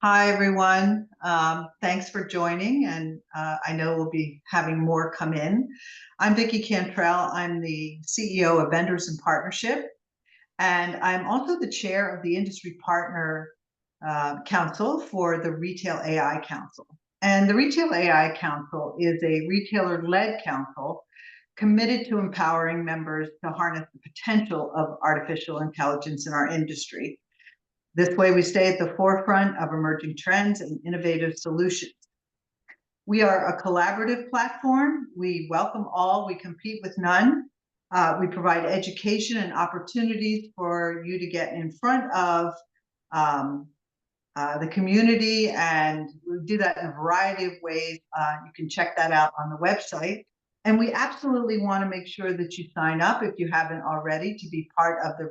Hi, everyone. Thanks for joining, and I know we'll be having more come in. I'm Vicki Cantrell. I'm the CEO of Vendors in Partnership, and I'm also the chair of the Industry Partner Council for the Retail AI Council. And the Retail AI Council is a retailer-led council committed to empowering members to harness the potential of artificial intelligence in our industry. This way, we stay at the forefront of emerging trends and innovative solutions. We are a collaborative platform. We welcome all. We compete with none. We provide education and opportunities for you to get in front of the community, and we do that in a variety of ways. You can check that out on the website. And we absolutely want to make sure that you sign up, if you haven't already, to be part of the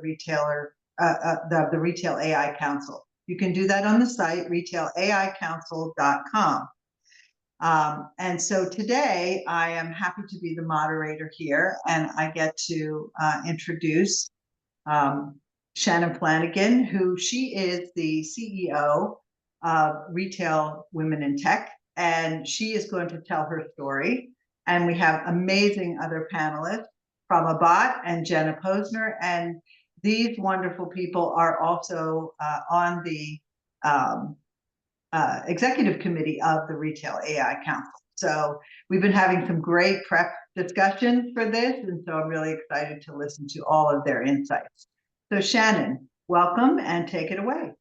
the Retail AI Council. You can do that on the site, retailaicouncil.com. And so today I am happy to be the moderator here, and I get to introduce Shannon Flanagan, who she is the CEO of Retail Women in Tech, and she is going to tell her story. And we have amazing other panelists, Prama Bhatt and Jenna Posner, and these wonderful people are also on the executive committee of the Retail AI Council. So we've been having some great prep discussions for this, and so I'm really excited to listen to all of their insights. So Shannon, welcome and take it away.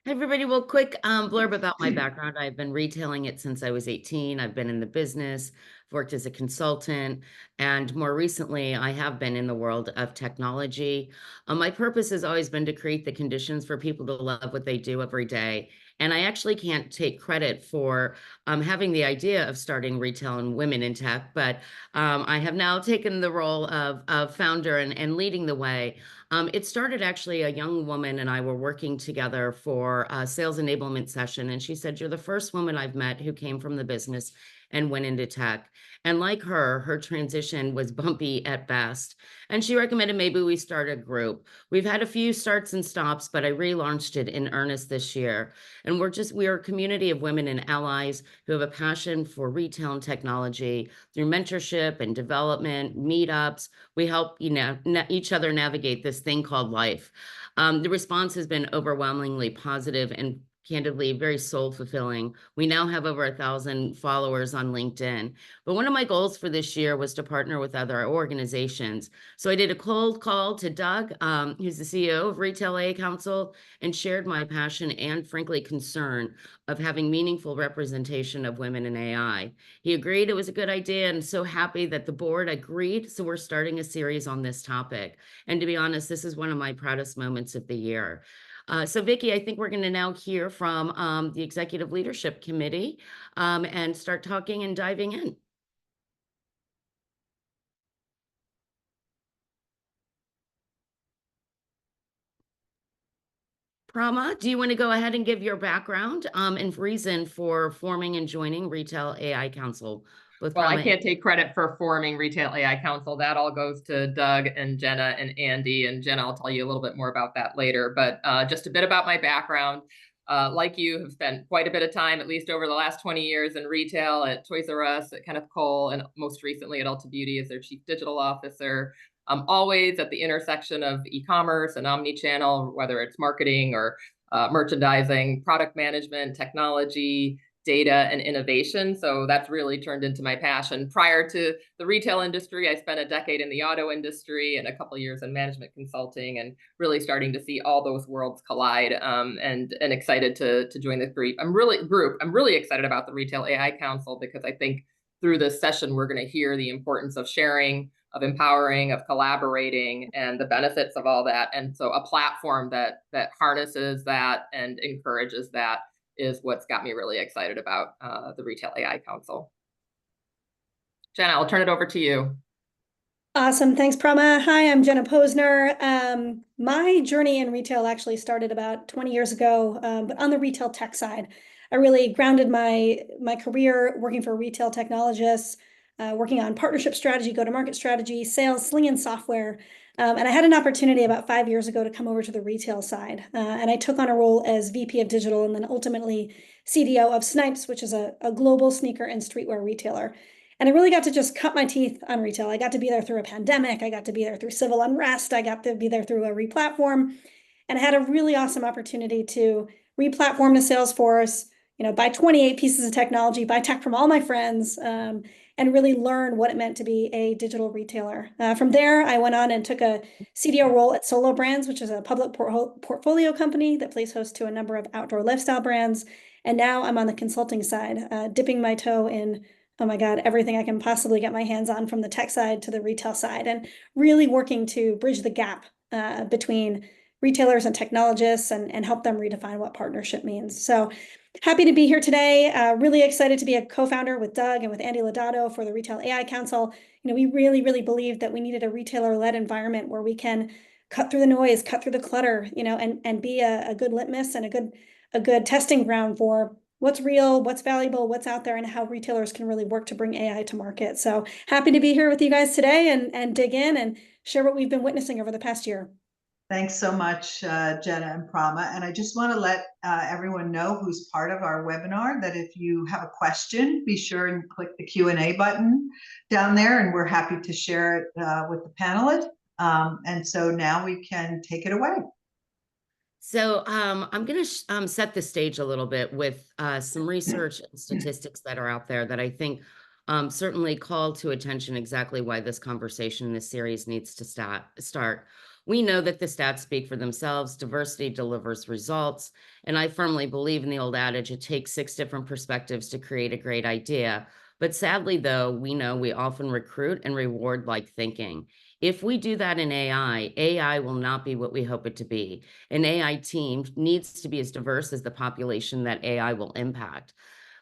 Hey everybody, well, quick blurb about my background. I've been retailing it since I was 18. I've been in the business, worked as a consultant, and more recently, I have been in the world of technology. My purpose has always been to create the conditions for people to love what they do every day. And I actually can't take credit for having the idea of starting Retail and Women in Tech, but I have now taken the role of founder and leading the way. It started actually, a young woman and I were working together for a sales enablement session, and she said, "You're the first woman I've met who came from the business and went into tech." And like her transition was bumpy at best. And she recommended maybe we start a group. We've had a few starts and stops, but I relaunched it in earnest this year. And we are a community of women and allies who have a passion for retail and technology. Through mentorship and development, meetups, we help each other navigate this thing called life. The response has been overwhelmingly positive and candidly very soul fulfilling. We now have over 1,000 followers on LinkedIn. But one of my goals for this year was to partner with other organizations. So I did a cold call to Doug, who's the CEO of Retail AI Council, and shared my passion and frankly concern of having meaningful representation of women in AI. He agreed it was a good idea, and so happy that the board agreed. So we're starting a series on this topic. And to be honest, this is one of my proudest moments of the year. So Vicki, I think we're going to now hear from the Executive Leadership Committee and start talking and diving in. Prama, do you want to go ahead and give your background and reason for forming and joining Retail AI Council? Well, I can't take credit for forming Retail AI Council. That all goes to Doug and Jenna and Andy. And Jenna, I'll tell you a little bit more about that later. But just a bit about my background. Like you, have spent quite a bit of time, at least over the last 20 years, in retail at Toys R Us, at Kenneth Cole, and most recently at Ulta Beauty as their Chief Digital Officer. Always at the intersection of e-commerce and omni-channel, whether it's marketing or merchandising, product management, technology, data, and innovation. So that's really turned into my passion. Prior to the retail industry, I spent a decade in the auto industry and a couple of years in management consulting, and really starting to see all those worlds collide. And excited to join this group. I'm really excited about the Retail AI Council, because I think through this session we're going to hear the importance of sharing, of empowering, of collaborating, and the benefits of all that. And so a platform that harnesses that and encourages that is what's got me really excited about the Retail AI Council. Jenna, I'll turn it over to you. Awesome. Thanks, Prama. Hi, I'm Jenna Posner. My journey in retail actually started about 20 years ago, but on the retail tech side. I really grounded my career working for retail technologists, working on partnership strategy, go-to-market strategy, sales, slinging software. And I had an opportunity about 5 years ago to come over to the retail side. And I took on a role as VP of Digital and then ultimately CDO of Snipes, which is a global sneaker and streetwear retailer. And I really got to just cut my teeth on retail. I got to be there through a pandemic. I got to be there through civil unrest. I got to be there through a replatform. And I had a really awesome opportunity to replatform to Salesforce, buy 28 pieces of technology, buy tech from all my friends, and really learn what it meant to be a digital retailer. From there, I went on and took a CDO role at Solo Brands, which is a public portfolio company that plays host to a number of outdoor lifestyle brands. And now I'm on the consulting side, dipping my toe in, oh my God, everything I can possibly get my hands on from the tech side to the retail side, and really working to bridge the gap between retailers and technologists and help them redefine what partnership means. So happy to be here today. Really excited to be a co-founder with Doug and with Andy Lodato for the Retail AI Council. We really, really believed that we needed a retailer-led environment where we can cut through the noise, cut through the clutter, and be a good litmus and a good testing ground for what's real, what's valuable, what's out there, and how retailers can really work to bring AI to market. So happy to be here with you guys today and dig in and share what we've been witnessing over the past year. Thanks so much, Jenna and Prama. And I just want to let everyone know who's part of our webinar that if you have a question, be sure and click the Q&A button down there, and we're happy to share it with the panelists. And so now we can take it away. So I'm going to set the stage a little bit with some research and statistics that are out there that I think certainly call to attention exactly why this conversation in this series needs to start. We know that the stats speak for themselves. Diversity delivers results. And I firmly believe in the old adage, it takes 6 different perspectives to create a great idea. But sadly, though, we know we often recruit and reward like thinking. If we do that in AI, AI will not be what we hope it to be. An AI team needs to be as diverse as the population that AI will impact.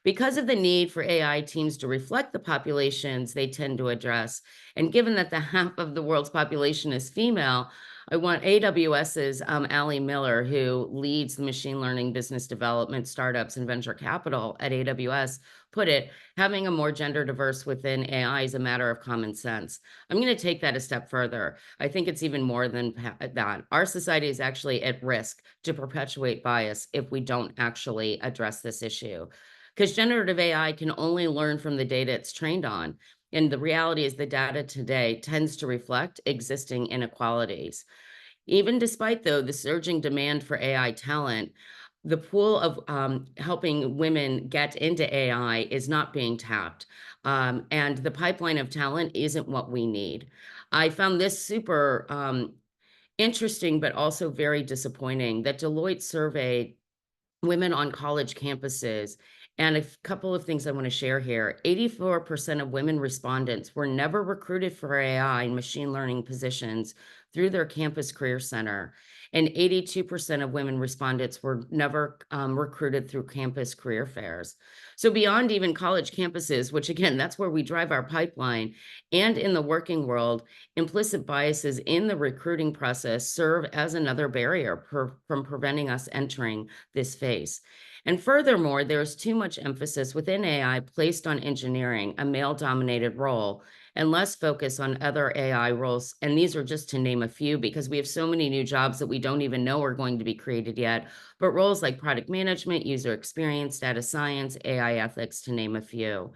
Because of the need for AI teams to reflect the populations they tend to address, and given that the half of the world's population is female, I want AWS's Ali Miller, who leads the machine learning business development startups and venture capital at AWS, put it, having a more gender diverse within AI is a matter of common sense. I'm going to take that a step further. I think it's even more than that. Our society is actually at risk to perpetuate bias if we don't actually address this issue. Because generative AI can only learn from the data it's trained on. And the reality is the data today tends to reflect existing inequalities. Even despite, though, the surging demand for AI talent, the pool of helping women get into AI is not being tapped. And the pipeline of talent isn't what we need. I found this super interesting, but also very disappointing that Deloitte surveyed women on college campuses. And a couple of things I want to share here. 84% of women respondents were never recruited for AI and machine learning positions through their campus career center. And 82% of women respondents were never recruited through campus career fairs. So beyond even college campuses, which again, that's where we drive our pipeline, and in the working world, implicit biases in the recruiting process serve as another barrier from preventing us entering this phase. And furthermore, there's too much emphasis within AI placed on engineering, a male-dominated role, and less focus on other AI roles. And these are just to name a few, because we have so many new jobs that we don't even know are going to be created yet. But roles like product management, user experience, data science, AI ethics, to name a few.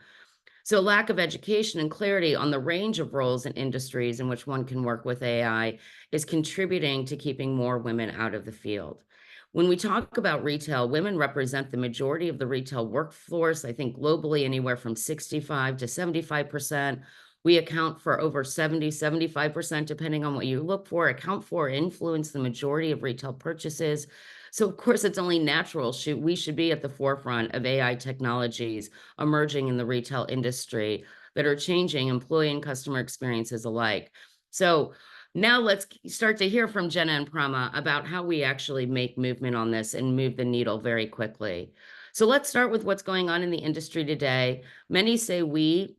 So lack of education and clarity on the range of roles and industries in which one can work with AI is contributing to keeping more women out of the field. When we talk about retail, women represent the majority of the retail workforce, I think globally anywhere from 65 to 75%. We account for over 75%, depending on what you look for, account for, influence the majority of retail purchases. So of course, it's only natural we should be at the forefront of AI technologies emerging in the retail industry that are changing employee and customer experiences alike. So now let's start to hear from Jenna and Prama about how we actually make movement on this and move the needle very quickly. So let's start with what's going on in the industry today. Many say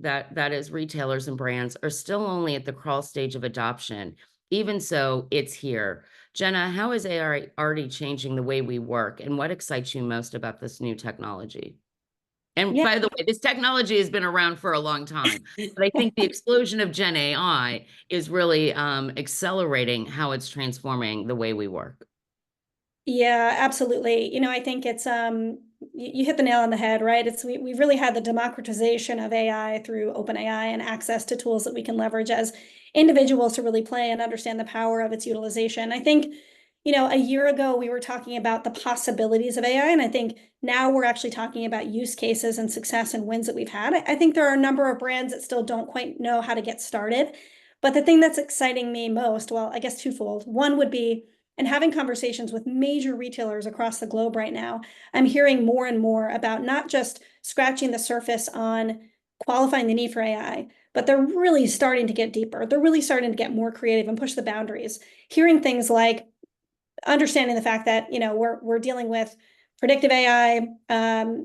that is retailers and brands, are still only at the crawl stage of adoption. Even so, it's here. Jenna, how is AI already changing the way we work, and what excites you most about this new technology? And Yeah. by the way, this technology has been around for a long time, but I think the explosion of Gen AI is really accelerating how it's transforming the way we work. Yeah, absolutely. I think it's you hit the nail on the head, right? We've really had the democratization of AI through OpenAI and access to tools that we can leverage as individuals to really play and understand the power of its utilization. I think, a year ago we were talking about the possibilities of AI, and I think now we're actually talking about use cases and success and wins that we've had. I think there are a number of brands that still don't quite know how to get started. But the thing that's exciting me most, well, I guess twofold. One would be, and having conversations with major retailers across the globe right now, I'm hearing more and more about not just scratching the surface on qualifying the need for AI, but they're really starting to get deeper. They're really starting to get more creative and push the boundaries. Hearing things like understanding the fact that, we're dealing with predictive AI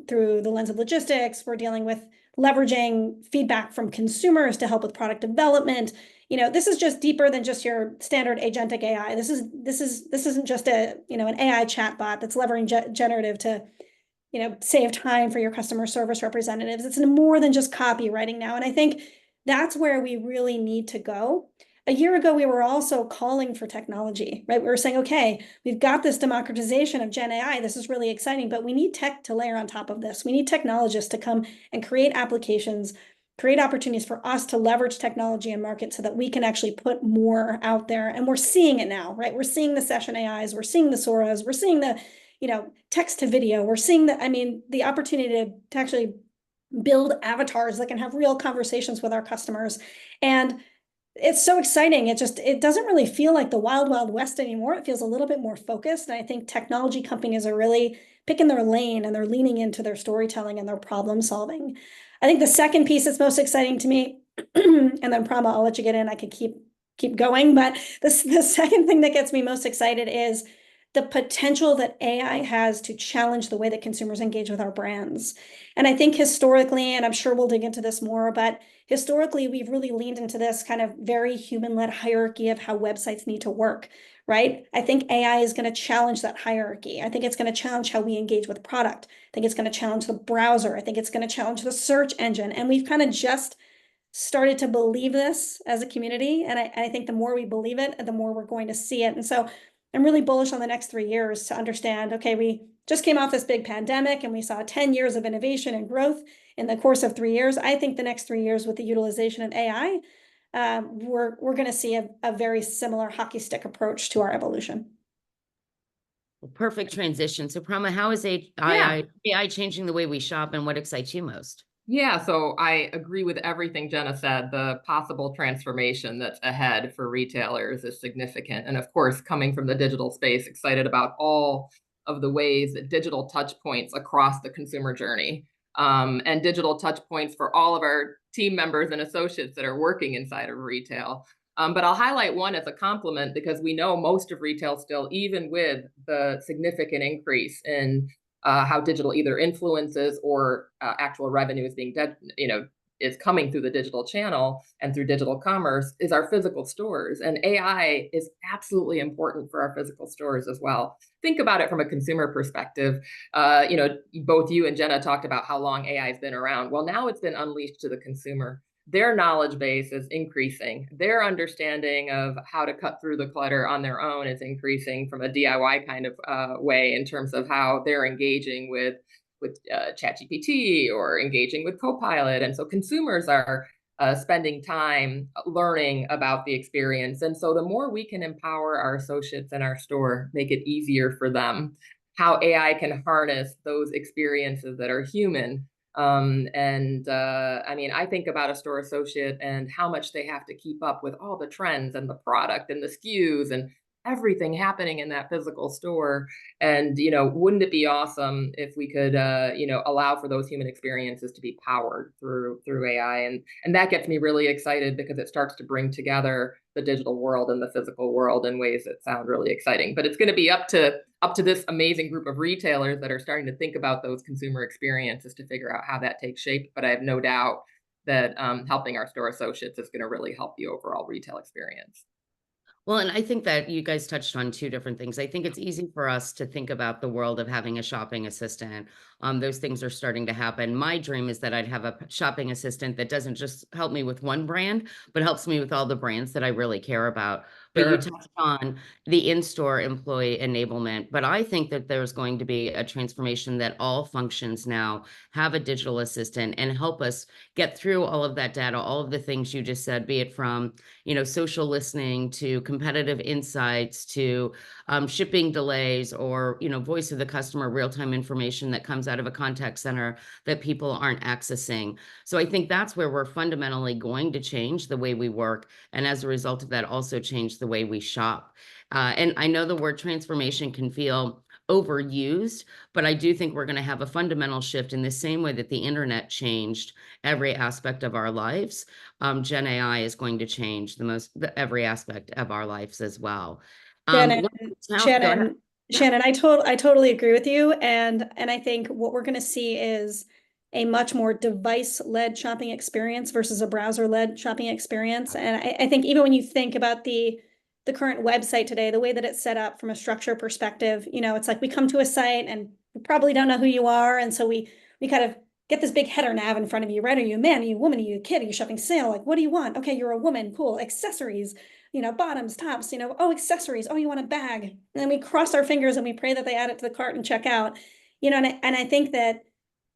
through the lens of logistics. We're dealing with leveraging feedback from consumers to help with product development. This is just deeper than just your standard agentic AI. This isn't just an AI chatbot that's leveraging generative to, save time for your customer service representatives. It's more than just copywriting now. And I think that's where we really need to go. A year ago, we were also calling for technology, right? We were saying, okay, we've got this democratization of Gen AI. This is really exciting, but we need tech to layer on top of this. We need technologists to come and create applications, create opportunities for us to leverage technology and market so that we can actually put more out there. And we're seeing it now, right? We're seeing the session AIs, we're seeing the Soras, we're seeing the, text to video. We're seeing the opportunity to actually build avatars that can have real conversations with our customers. And it's so exciting. It doesn't really feel like the wild, wild west anymore. It feels a little bit more focused. And I think technology companies are really picking their lane and they're leaning into their storytelling and their problem solving. I think the second piece that's most exciting to me, and then Prama, I'll let you get in. I could keep going, but the second thing that gets me most excited is the potential that AI has to challenge the way that consumers engage with our brands. And I think historically, and I'm sure we'll dig into this more, but historically, we've really leaned into this kind of very human-led hierarchy of how websites need to work, right? I think AI is going to challenge that hierarchy. I think it's going to challenge how we engage with product. I think it's going to challenge the browser. I think it's going to challenge the search engine. And we've kind of just started to believe this as a community. And I think the more we believe it, the more we're going to see it. And so I'm really bullish on the next 3 years to understand, okay, we just came off this big pandemic and we saw 10 years of innovation and growth in the course of 3 years. I think the next 3 years with the utilization of AI, we're going to see a very similar hockey stick approach to our evolution. Perfect transition. So Prama, how is AI changing the way we shop and what excites you most? Yeah, so I agree with everything Jenna said. The possible transformation that's ahead for retailers is significant. And of course, coming from the digital space, excited about all of the ways that digital touch points across the consumer journey, and digital touch points for all of our team members and associates that are working inside of retail. But I'll highlight one as a compliment because we know most of retail still, even with the significant increase in how digital either influences or actual revenue is being, is coming through the digital channel and through digital commerce, is our physical stores. And AI is absolutely important for our physical stores as well. Think about it from a consumer perspective. Both you and Jenna talked about how long AI has been around. Well, now it's been unleashed to the consumer. Their knowledge base is increasing. Their understanding of how to cut through the clutter on their own is increasing from a DIY kind of way in terms of how they're engaging with ChatGPT or engaging with Copilot. And so consumers are spending time learning about the experience. And so the more we can empower our associates in our store, make it easier for them, how AI can harness those experiences that are human. I think about a store associate and how much they have to keep up with all the trends and the product and the SKUs and everything happening in that physical store. And, wouldn't it be awesome if we could, allow for those human experiences to be powered through AI? And that gets me really excited because it starts to bring together the digital world and the physical world in ways that sound really exciting. But it's going to be up to this amazing group of retailers that are starting to think about those consumer experiences to figure out how that takes shape. But I have no doubt that helping our store associates is going to really help the overall retail experience. Well, and I think that you guys touched on two different things. I think it's easy for us to think about the world of having a shopping assistant those things are starting to happen. My dream is that I'd have a shopping assistant that doesn't just help me with one brand, but helps me with all the brands that I really care about. But you Sure. touched on the in-store employee enablement, but I think that there's going to be a transformation that all functions now have a digital assistant and help us get through all of that data, all of the things you just said, be it from, social listening to competitive insights to shipping delays or, voice of the customer, real-time information that comes out of a contact center that people aren't accessing. So I think that's where we're fundamentally going to change the way we work. And as a result of that, also change the way we shop. And I know the word transformation can feel overused, but I do think we're going to have a fundamental shift in the same way that the internet changed every aspect of our lives. Gen AI is going to change every aspect of our lives as well. Shannon, Go ahead. Shannon, I totally agree with you. And I think what we're going to see is a much more device-led shopping experience versus a browser-led shopping experience. And I think even when you think about the current website today, the way that it's set up from a structure perspective, it's like we come to a site and we probably don't know who you are. And so we kind of get this big header nav in front of you, right? Are you a man? Are you a woman? Are you a kid? Are you shopping sale? Like, what do you want? Okay, you're a woman. Cool. Accessories, bottoms, tops, oh, accessories. Oh, you want a bag. And then we cross our fingers and we pray that they add it to the cart and check out, and I think that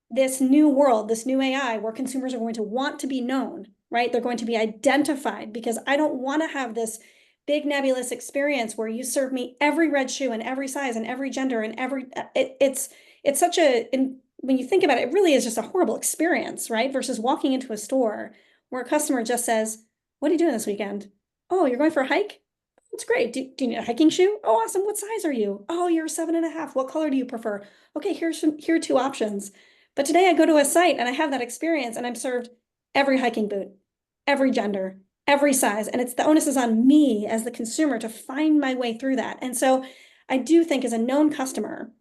this new world, this new AI, where consumers are going to want to be known, right? They're going to be identified, because I don't want to have this big nebulous experience where you serve me every red shoe and every size and every gender and it's such when you think about it, it really is just a horrible experience, right? Versus walking into a store where a customer just says, what are you doing this weekend? Oh, you're going for a hike? That's great. Do you need a hiking shoe? Oh, awesome. What size are you? Oh, you're 7.5. What color do you prefer? Okay, here are 2 options. But today I go to a site and I have that experience and I'm served every hiking boot, every gender, every size. And the onus is on me as the consumer to find my way through that. And so I do think, as a known customer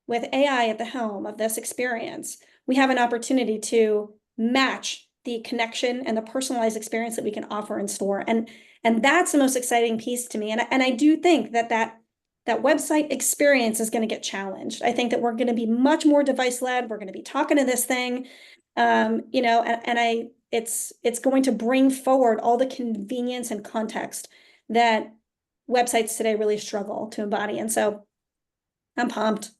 with AI at the helm of this experience, we have an opportunity to match the connection and the personalized experience that we can offer in store. And that's the most exciting piece to me. And I do think that website experience is going to get challenged. I think that we're going to be much more device-led. We're going to be talking to this thing, it's going to bring forward all the convenience and context that websites today really struggle to embody. And so I'm pumped.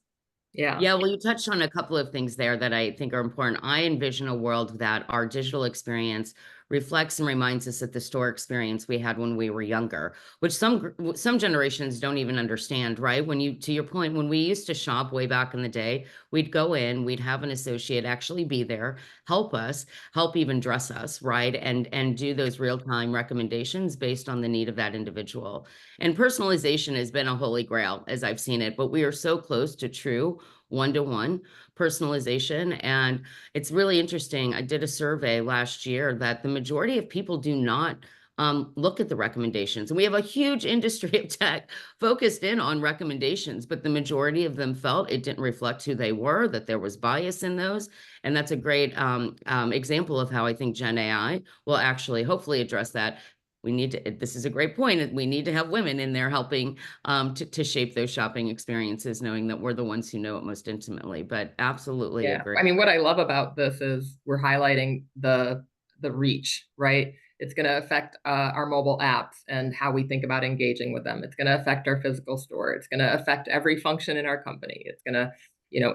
Yeah. Yeah, well, you touched on a couple of things there that I think are important. I envision a world that our digital experience reflects and reminds us of the store experience we had when we were younger, which some generations don't even understand, right? To your point, when we used to shop way back in the day, we'd go in, we'd have an associate actually be there, help us, help even dress us, right? And do those real-time recommendations based on the need of that individual. And personalization has been a holy grail as I've seen it, but we are so close to true one-to-one personalization. And it's really interesting. I did a survey last year that the majority of people do not look at the recommendations. And we have a huge industry of tech focused in on recommendations, but the majority of them felt it didn't reflect who they were, that there was bias in those. And that's a great example of how I think Gen AI will actually hopefully address that. This is a great point. We need to have women in there helping to shape those shopping experiences, knowing that we're the ones who know it most intimately, but absolutely agree. I mean, what I love about this is we're highlighting the reach, right? It's going to affect our mobile apps and how we think about engaging with them. It's going to affect our physical store. It's going to affect every function in our company. It's going to,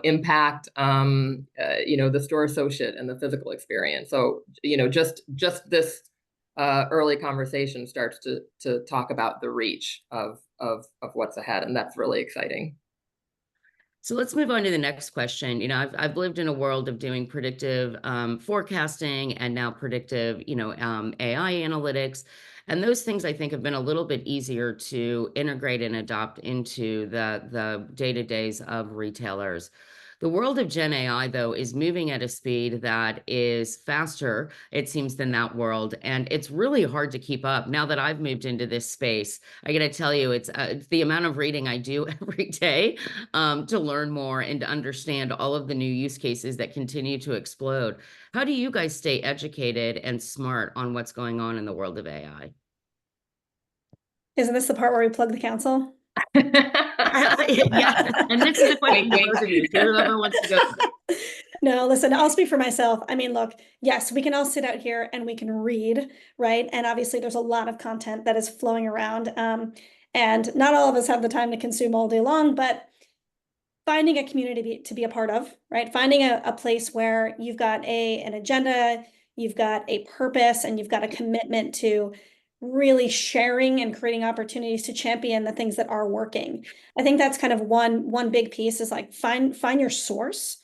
impact, the store associate and the physical experience. So, just this early conversation starts to talk about the reach of what's ahead, and that's really exciting. So let's move on to the next question. I've lived in a world of doing predictive forecasting and now predictive, AI analytics. And those things I think have been a little bit easier to integrate and adopt into the day-to-days of retailers. The world of Gen AI, though, is moving at a speed that is faster, it seems, than that world. And it's really hard to keep up. Now that I've moved into this space, I got to tell you, it's the amount of reading I do every day to learn more and to understand all of the new use cases that continue to explode. How do you guys stay educated and smart on what's going on in the world of AI? Isn't this the part where we plug the council? Yeah, and this is a question Wink, to wink. both of you, so whoever wants to go. No, listen, I'll speak for myself. I mean, look, yes, we can all sit out here and we can read, right? And obviously there's a lot of content that is flowing around. And not all of us have the time to consume all day long, but finding a community to be a part of, right? Finding a place where you've got an agenda, you've got a purpose, and you've got a commitment to really sharing and creating opportunities to champion the things that are working. I think that's kind of one big piece is like find your source.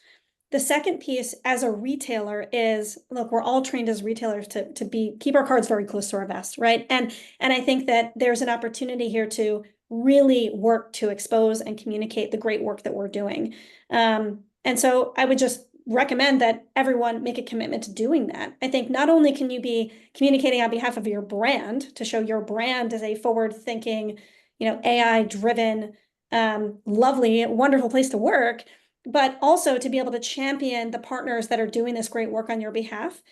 The second piece as a retailer is, look, we're all trained as retailers to keep our cards very close to our vest, right? And I think that there's an opportunity here to really work to expose and communicate the great work that we're doing. And so I would just recommend that everyone make a commitment to doing that. I think not only can you be communicating on behalf of your brand to show your brand as a forward-thinking, AI-driven, lovely, wonderful place to work, but also to be able to champion the partners that are doing this great work on your behalf,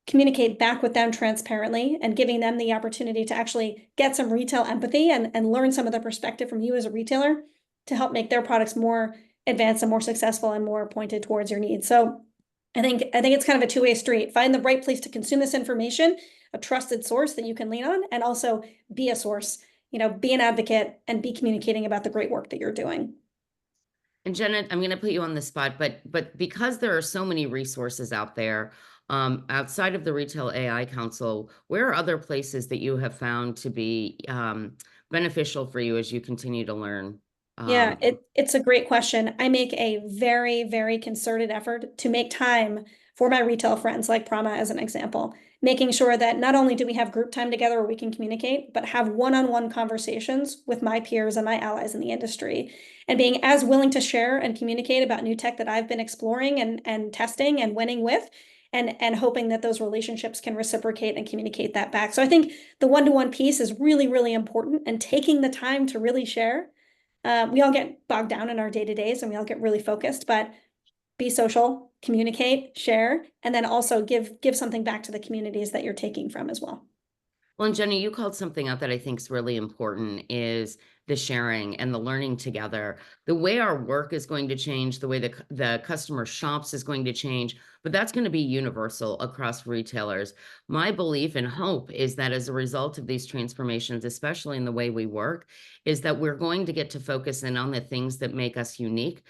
communicate back with them transparently, and giving them the opportunity to actually get some retail empathy and learn some of the perspective from you as a retailer to help make their products more advanced and more successful and more pointed towards your needs. So I think it's kind of a two-way street. Find the right place to consume this information, a trusted source that you can lean on, and also be a source, be an advocate and be communicating about the great work that you're doing. And Jenna, I'm going to put you on the spot, but because there are so many resources out there, outside of the Retail AI Council, where are other places that you have found to be beneficial for you as you continue to learn? Yeah, it's a great question. I make a very, very concerted effort to make time for my retail friends, like Prama as an example, making sure that not only do we have group time together where we can communicate, but have one-on-one conversations with my peers and my allies in the industry, and being as willing to share and communicate about new tech that I've been exploring and testing and winning with, and hoping that those relationships can reciprocate and communicate that back. So I think the one-to-one piece is really, really important, and taking the time to really share. We all get bogged down in our day-to-days and we all get really focused, but be social, communicate, share, and then also give something back to the communities that you're taking from as well. Well, and Jenny, you called something out that I think is really important is the sharing and the learning together. The way our work is going to change, the way the customer shops is going to change, but that's going to be universal across retailers. My belief and hope is that as a result of these transformations, especially in the way we work, is that we're going to get to focus in on the things that make us unique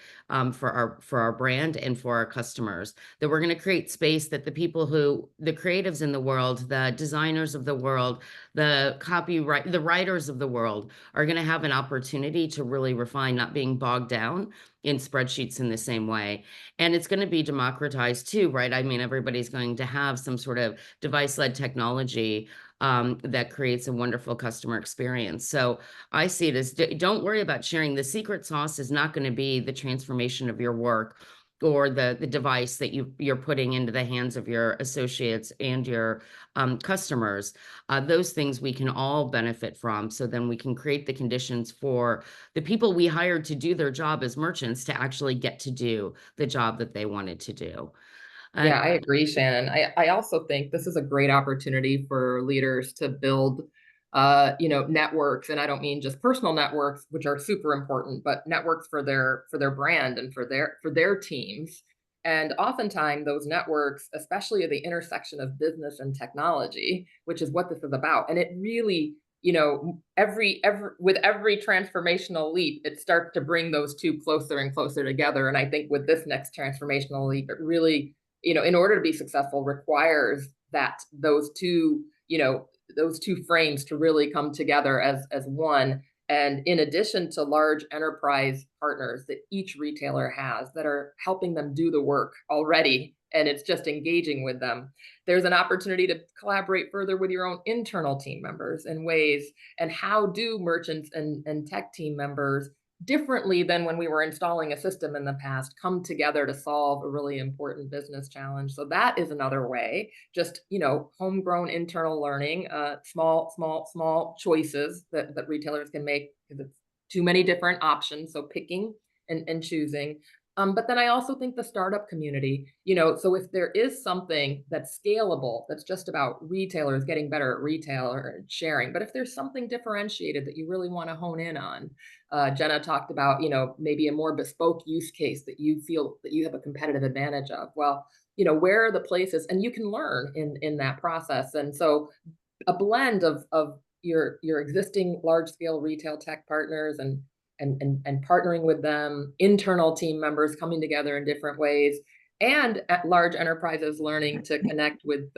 for our brand and for our customers. That we're going to create space that the creatives in the world, the designers of the world, the writers of the world are going to have an opportunity to really refine, not being bogged down in spreadsheets in the same way. And it's going to be democratized too, right? I mean, everybody's going to have some sort of device-led technology that creates a wonderful customer experience. So I see it as, don't worry about sharing. The secret sauce is not going to be the transformation of your work or the device that you're putting into the hands of your associates and your customers. Those things we can all benefit from. So then we can create the conditions for the people we hired to do their job as merchants to actually get to do the job that they wanted to do. Yeah, I agree, Shannon. I also think this is a great opportunity for leaders to build, networks. And I don't mean just personal networks, which are super important, but networks for their brand and for their teams. And oftentimes those networks, especially at the intersection of business and technology, which is what this is about. And it really, with every transformational leap, it starts to bring those two closer and closer together. And I think with this next transformational leap, it really, in order to be successful, requires that those two frames to really come together as one. And in addition to large enterprise partners that each retailer has that are helping them do the work already, and it's just engaging with them, there's an opportunity to collaborate further with your own internal team members in ways. And how do merchants and tech team members, differently than when we were installing a system in the past, come together to solve a really important business challenge? So that is another way, just, homegrown internal learning, small choices that retailers can make, because it's too many different options. So picking and choosing, But then I also think the startup community, so if there is something that's scalable, that's just about retailers getting better at retail or sharing, but if there's something differentiated that you really want to hone in on, Jenna talked about, maybe a more bespoke use case that you feel that you have a competitive advantage of. Well, where are the places, and you can learn in that process. And so a blend of your existing large scale retail tech partners and partnering with them, internal team members coming together in different ways, and at large enterprises learning to connect with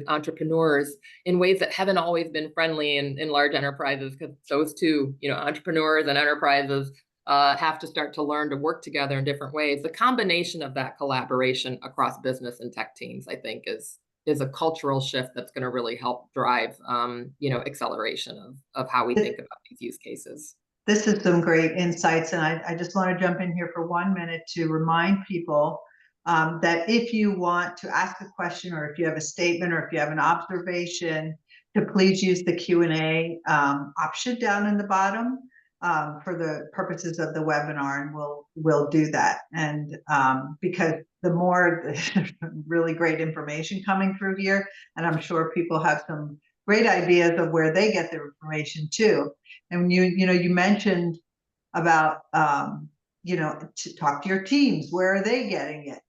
entrepreneurs in ways that haven't always been friendly in large enterprises, because those two, entrepreneurs and enterprises have to start to learn to work together in different ways. The combination of that collaboration across business and tech teams, I think, is a cultural shift that's going to really help drive, acceleration of how we think about these use cases. This is some great insights, and I just want to jump in here for 1 minute to remind people that if you want to ask a question, or if you have a statement, or if you have an observation, to please use the Q&A option down in the bottom for the purposes of the webinar, and we'll do that. And because the more really great information coming through here, and I'm sure people have some great ideas of where they get their information too. And you mentioned about to talk to your teams, where are they getting it?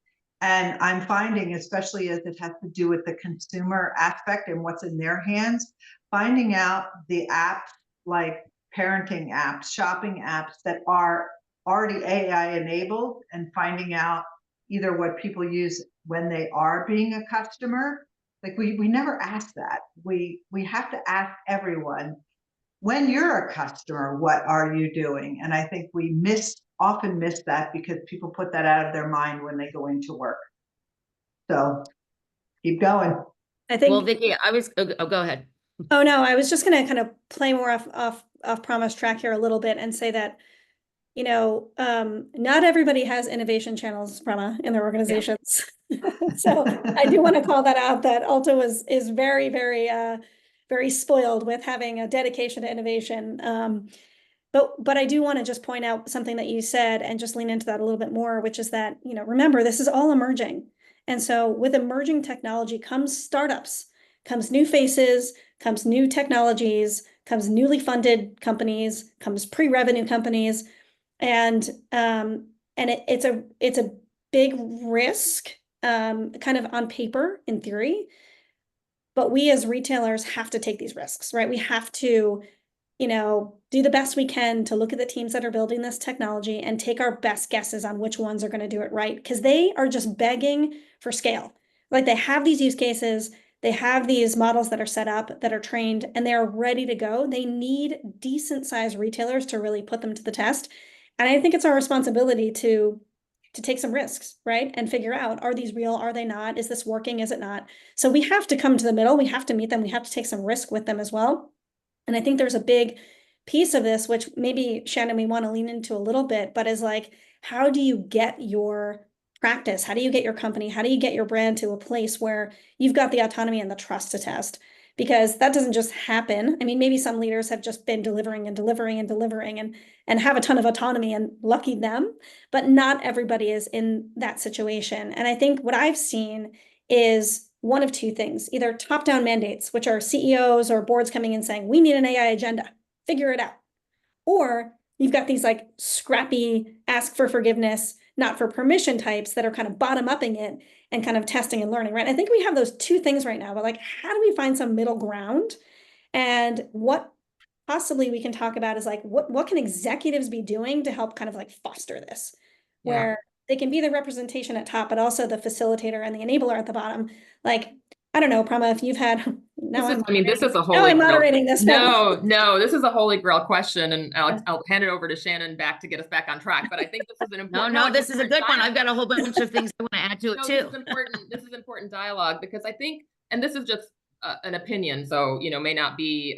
And I'm finding, especially as it has to do with the consumer aspect and what's in their hands, finding out the apps like parenting apps, shopping apps that are already AI enabled, and finding out either what people use when they are being a customer. Like we never ask that. We have to ask everyone, when you're a customer, what are you doing? And I think we often miss that, because people put that out of their mind when they go into work. So keep going. I think. Well, Vicki, go ahead. Oh no, I was just going to kind of play more off Prama's track here a little bit and say that, not everybody has innovation channels, Prama, in their organizations. Yeah. So I do want to call that out, that Alto is very, very, very spoiled with having a dedication to innovation. But I do want to just point out something that you said and just lean into that a little bit more, which is that, remember, this is all emerging. And so with emerging technology comes startups, comes new faces, comes new technologies, comes newly funded companies, comes pre-revenue companies. And it's a big risk, kind of on paper, in theory, but we as retailers have to take these risks, right? We have to, do the best we can to look at the teams that are building this technology and take our best guesses on which ones are going to do it right, because they are just begging for scale. Like, they have these use cases, they have these models that are set up, that are trained, and they are ready to go. They need decent sized retailers to really put them to the test. And I think it's our responsibility to take some risks, right? And figure out, are these real? Are they not? Is this working? Is it not? So we have to come to the middle. We have to meet them. We have to take some risk with them as well. And I think there's a big piece of this, which maybe, Shannon, we want to lean into a little bit, but is like, how do you get your practice? How do you get your company? How do you get your brand to a place where you've got the autonomy and the trust to test? Because that doesn't just happen. I mean, maybe some leaders have just been delivering and have a ton of autonomy, and lucky them, but not everybody is in that situation. And I think what I've seen is one of two things: either top-down mandates, which are CEOs or boards coming in saying, we need an AI agenda, figure it out. Or you've got these like scrappy, ask for forgiveness, not for permission types that are kind of bottom-upping it and kind of testing and learning, right? I think we have those two things right now, but like, how do we find some middle ground? And what possibly we can talk about is like, what can executives be doing to help kind of like foster this, where they can be the representation at top, but also the facilitator and the enabler at the bottom. Like, I don't know, Prama, if you've had, this is a holy grail. Moderating this. No, this is a holy grail question, and I'll hand it over to Shannon back to get us back on track. But I think this is an important. No, this is a good one. I've got a whole bunch of things I want to add to it too. This is important dialogue, because I think, and this is just an opinion, so may not be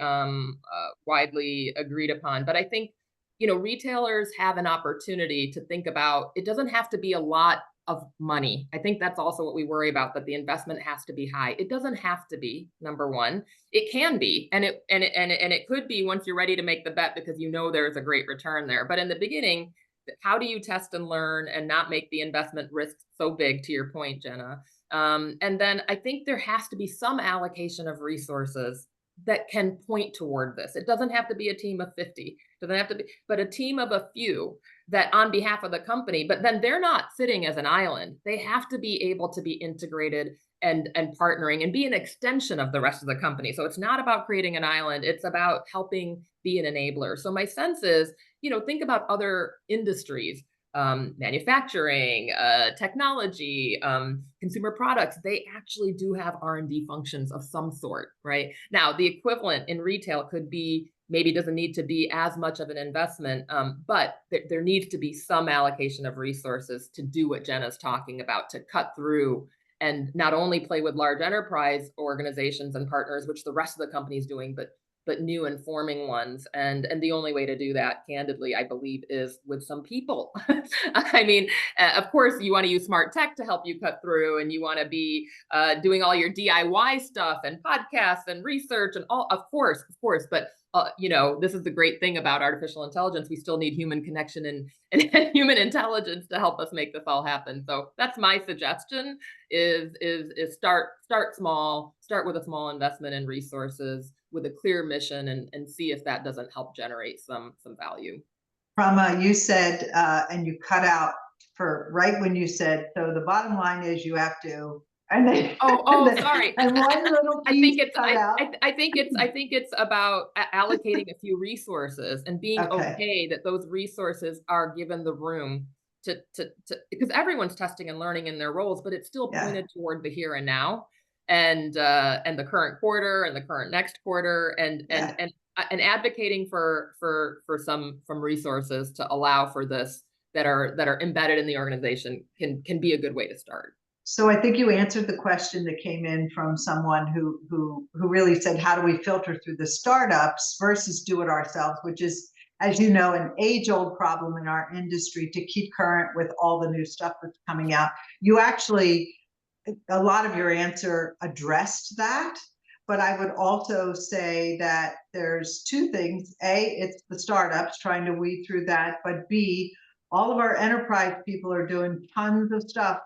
widely agreed upon, but I think retailers have an opportunity to think about, it doesn't have to be a lot of money. I think that's also what we worry about, that the investment has to be high. It doesn't have to be, number one. It can be, and it could be once you're ready to make the bet, because there's a great return there. But in the beginning, how do you test and learn and not make the investment risk so big, to your point, Jenna? And then I think there has to be some allocation of resources that can point toward this. It doesn't have to be a team of 50, it doesn't have to be, but a team of a few that on behalf of the company, but then they're not sitting as an island. They have to be able to be integrated and partnering and be an extension of the rest of the company. So it's not about creating an island, it's about helping be an enabler. So my sense is, think about other industries, manufacturing, technology, consumer products. They actually do have R&D functions of some sort, right? Now, the equivalent in retail could be, maybe doesn't need to be as much of an investment, but there needs to be some allocation of resources to do what Jenna's talking about, to cut through and not only play with large enterprise organizations and partners, which the rest of the company is doing, but new and forming ones. And the only way to do that, candidly, I believe, is with some people. I mean, of course, you want to use smart tech to help you cut through, and you want to be doing all your DIY stuff and podcasts and research and all, of course, but this is the great thing about artificial intelligence. We still need human connection and human intelligence to help us make this all happen. So that's my suggestion: is start small, start with a small investment in resources with a clear mission, and see if that doesn't help generate some value. Prama, you said, and you cut out for right when you said, so the bottom line is you have to. And then, sorry. And one little piece I think it's about allocating a few resources and being okay that those resources are given the room to because everyone's testing and learning in their roles, but it's still pointed toward the here and now, and the current quarter and the current next quarter, and advocating for some resources to allow for this that are embedded in the organization can be a good way to start. So I think you answered the question that came in from someone who really said, how do we filter through the startups versus do it ourselves, which is, as you know, an age-old problem in our industry to keep current with all the new stuff that's coming out. You actually, a lot of your answer addressed that, but I would also say that there's two things. A, it's the startups trying to weed through that, but B, all of our enterprise people are doing tons of stuff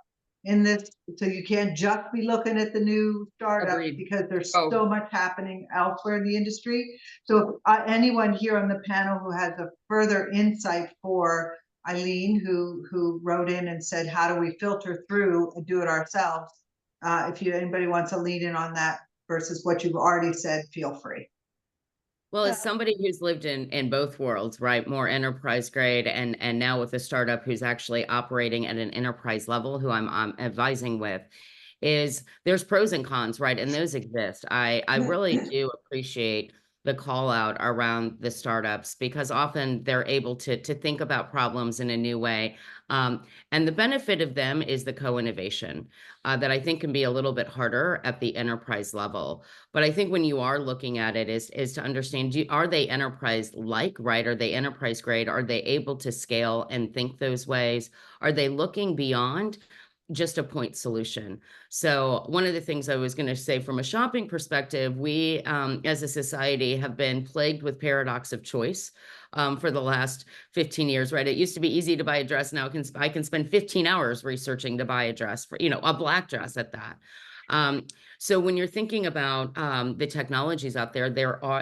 in this, so you can't just be looking at the new startup. Agreed. Because there's so much happening elsewhere in the industry. So if anyone here on the panel who has a further insight for Eileen, who wrote in and said, how do we filter through and do it ourselves? If anybody wants to lean in on that versus what you've already said, feel free. Well, as somebody who's lived in both worlds, right, more enterprise grade, and now with a startup who's actually operating at an enterprise level, who I'm advising with, is there's pros and cons, right? And those exist. I really do appreciate the call out around the startups, because often they're able to think about problems in a new way. And the benefit of them is the co-innovation that I think can be a little bit harder at the enterprise level. But I think when you are looking at it is to understand, are they enterprise-like, right? Are they enterprise grade? Are they able to scale and think those ways? Are they looking beyond just a point solution? So one of the things I was going to say from a shopping perspective, we as a society have been plagued with paradox of choice for the last 15 years, right? It used to be easy to buy a dress. Now I can spend 15 hours researching to buy a dress, for, a black dress at that. So when you're thinking about the technologies out there,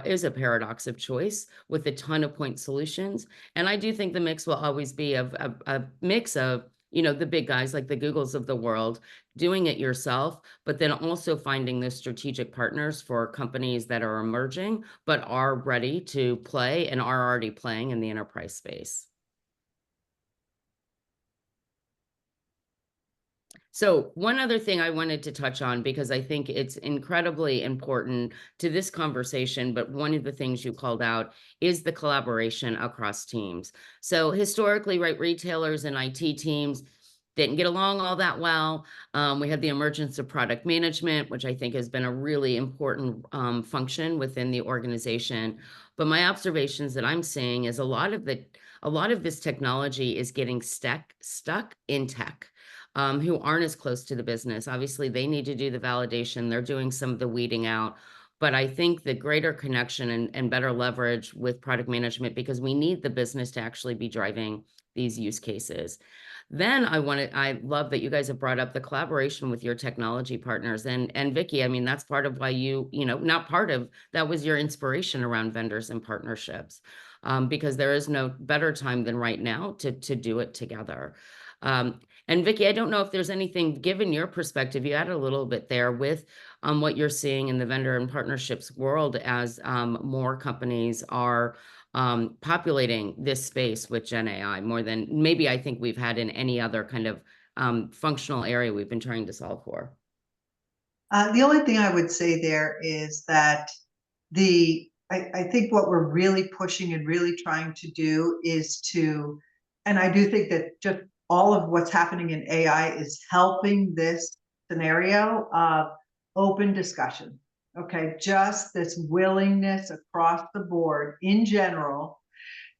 is a paradox of choice with a ton of point solutions. And I do think the mix will always be a mix of, the big guys like the Googles of the world, doing it yourself, but then also finding those strategic partners for companies that are emerging, but are ready to play and are already playing in the enterprise space. So one other thing I wanted to touch on, because I think it's incredibly important to this conversation, but one of the things you called out is the collaboration across teams. So historically, right, retailers and IT teams didn't get along all that well. We had the emergence of product management, which I think has been a really important function within the organization. But my observations that I'm seeing is a lot of this technology is getting stuck in tech. Who aren't as close to the business. Obviously, they need to do the validation. They're doing some of the weeding out. But I think the greater connection and better leverage with product management, because we need the business to actually be driving these use cases. Then I love that you guys have brought up the collaboration with your technology partners, and Vicki, I mean, that's part of why not part of, that was your inspiration around vendors and partnerships, because there is no better time than right now to do it together. And Vicki, I don't know if there's anything, given your perspective, you added a little bit there with what you're seeing in the vendor and partnerships world as more companies are populating this space with Gen AI more than maybe I think we've had in any other kind of functional area we've been trying to solve for. The only thing I would say there is that I think what we're really pushing and really trying to do is to, and I do think that just all of what's happening in AI is helping this scenario of open discussion. Okay, just this willingness across the board in general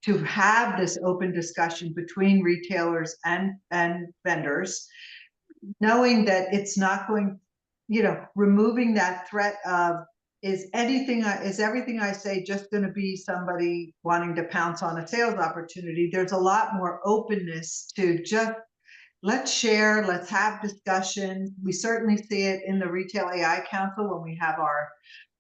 to have this open discussion between retailers and vendors, knowing that it's not going, removing that threat of, is everything I say just going to be somebody wanting to pounce on a sales opportunity? There's a lot more openness to just, let's share, let's have discussions. We certainly see it in the Retail AI Council when we have